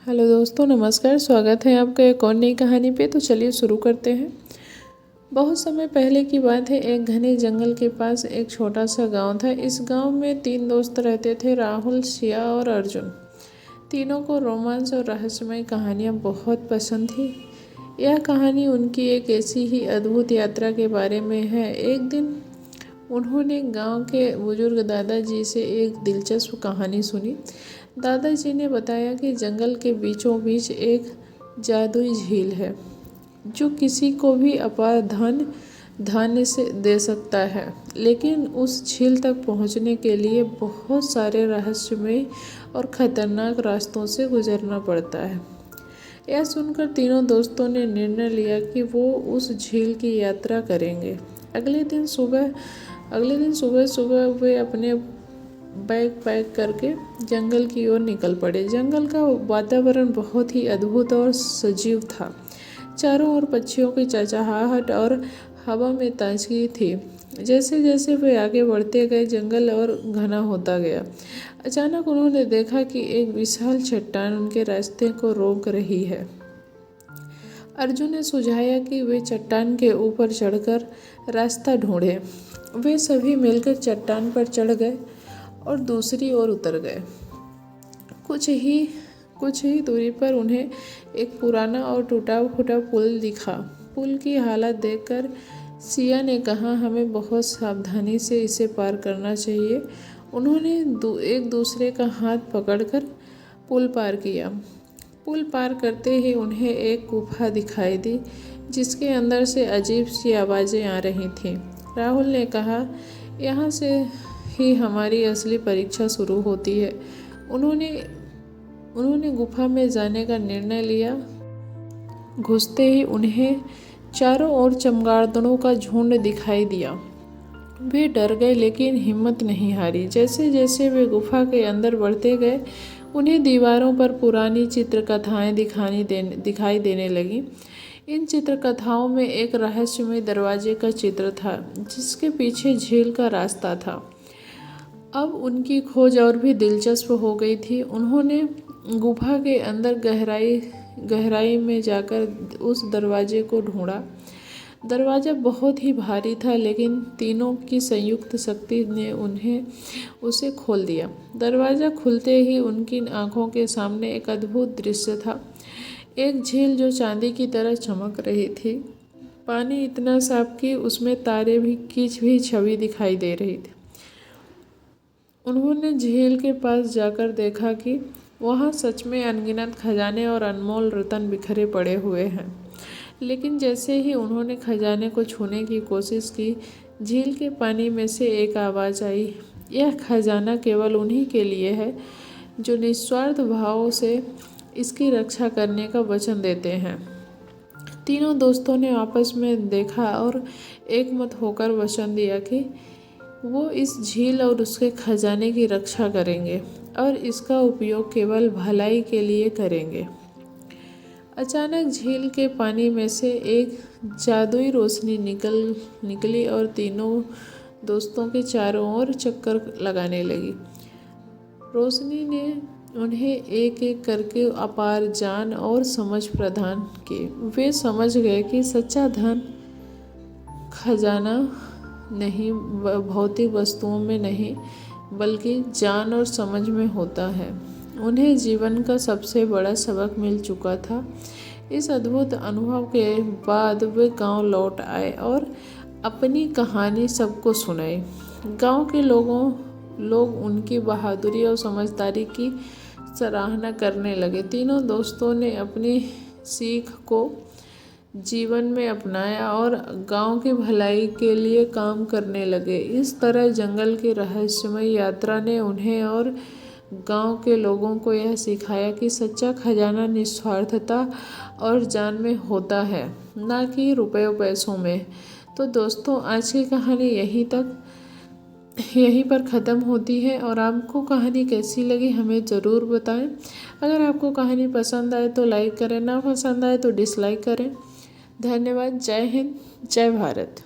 Hello दोस्तों, नमस्कार। स्वागत है आपका एक और नई कहानी पे। तो चलिए शुरू करते हैं। बहुत समय पहले की बात है। एक घने जंगल के पास एक छोटा सा गांव था। इस गांव में 3 दोस्त रहते थे, राहुल, शिया और अर्जुन। तीनों को रोमांस और रहस्यमय कहानियाँ बहुत पसंद थी। यह कहानी उनकी एक ऐसी ही अद्भुत यात्रा के बारे में है। एक दिन उन्होंने गांव के बुजुर्ग दादाजी से एक दिलचस्प कहानी सुनी। दादाजी ने बताया कि जंगल के बीचों बीच एक जादुई झील है जो किसी को भी अपार धान्य से दे सकता है, लेकिन उस झील तक पहुंचने के लिए बहुत सारे रहस्यमय और खतरनाक रास्तों से गुजरना पड़ता है। यह सुनकर तीनों दोस्तों ने निर्णय लिया कि वो उस झील की यात्रा करेंगे। अगले दिन सुबह सुबह वे अपने बैग पैक करके जंगल की ओर निकल पड़े। जंगल का वातावरण बहुत ही अद्भुत और सजीव था। चारों ओर पक्षियों की चहचहाहट और हवा में ताजगी थी। जैसे जैसे वे आगे बढ़ते गए, जंगल और घना होता गया। अचानक उन्होंने देखा कि एक विशाल चट्टान उनके रास्ते को रोक रही है। अर्जुन ने सुझाया कि वे चट्टान के ऊपर चढ़कर रास्ता ढूंढें। वे सभी मिलकर चट्टान पर चढ़ गए और दूसरी ओर उतर गए। कुछ ही दूरी पर उन्हें एक पुराना और टूटा फूटा पुल दिखा। पुल की हालत देखकर सिया ने कहा, हमें बहुत सावधानी से इसे पार करना चाहिए। उन्होंने एक दूसरे का हाथ पकड़कर पुल पार किया। पुल पार करते ही उन्हें एक गुफा दिखाई दी, जिसके अंदर से अजीब सी आवाज़ें आ रही थीं। राहुल ने कहा, यहाँ से ही हमारी असली परीक्षा शुरू होती है। उन्होंने गुफा में जाने का निर्णय लिया। घुसते ही उन्हें चारों ओर चमगादड़ों का झुंड दिखाई दिया। वे डर गए लेकिन हिम्मत नहीं हारी। जैसे जैसे वे गुफा के अंदर बढ़ते गए, उन्हें दीवारों पर पुरानी चित्रकथाएं दिखाई देने लगीं। इन चित्रकथाओं में एक रहस्यमय दरवाजे का चित्र था, जिसके पीछे झील का रास्ता था। अब उनकी खोज और भी दिलचस्प हो गई थी। उन्होंने गुफा के अंदर गहराई में जाकर उस दरवाजे को ढूंढा। दरवाज़ा बहुत ही भारी था, लेकिन तीनों की संयुक्त शक्ति ने उसे खोल दिया। दरवाज़ा खुलते ही उनकी आंखों के सामने एक अद्भुत दृश्य था। एक झील जो चांदी की तरह चमक रही थी। पानी इतना साफ कि उसमें तारे की भी छवि दिखाई दे रही थी। उन्होंने झील के पास जाकर देखा कि वहाँ सच में अनगिनत खजाने और अनमोल रत्न बिखरे पड़े हुए हैं। लेकिन जैसे ही उन्होंने खजाने को छूने की कोशिश की, झील के पानी में से एक आवाज़ आई, यह खजाना केवल उन्हीं के लिए है जो निस्वार्थ भाव से इसकी रक्षा करने का वचन देते हैं। तीनों दोस्तों ने आपस में देखा और एकमत होकर वचन दिया कि वो इस झील और उसके खजाने की रक्षा करेंगे और इसका उपयोग केवल भलाई के लिए करेंगे। अचानक झील के पानी में से एक जादुई रोशनी निकली और तीनों दोस्तों के चारों ओर चक्कर लगाने लगी। रोशनी ने उन्हें एक एक करके अपार ज्ञान और समझ प्रदान की। वे समझ गए कि सच्चा धन खजाना नहीं, भौतिक वस्तुओं में नहीं, बल्कि ज्ञान और समझ में होता है। उन्हें जीवन का सबसे बड़ा सबक मिल चुका था। इस अद्भुत अनुभव के बाद वे गांव लौट आए और अपनी कहानी सबको सुनाई। गांव के लोग उनकी बहादुरी और समझदारी की सराहना करने लगे। तीनों दोस्तों ने अपनी सीख को जीवन में अपनाया और गांव की भलाई के लिए काम करने लगे। इस तरह जंगल की रहस्यमय यात्रा ने उन्हें और गांव के लोगों को यह सिखाया कि सच्चा खजाना निस्वार्थता और ज्ञान में होता है, ना कि रुपये पैसों में। तो दोस्तों, आज की कहानी यहीं पर ख़त्म होती है। और आपको कहानी कैसी लगी हमें ज़रूर बताएं। अगर आपको कहानी पसंद आए तो लाइक करें, ना पसंद आए तो डिसलाइक करें। धन्यवाद। जय हिंद, जय भारत।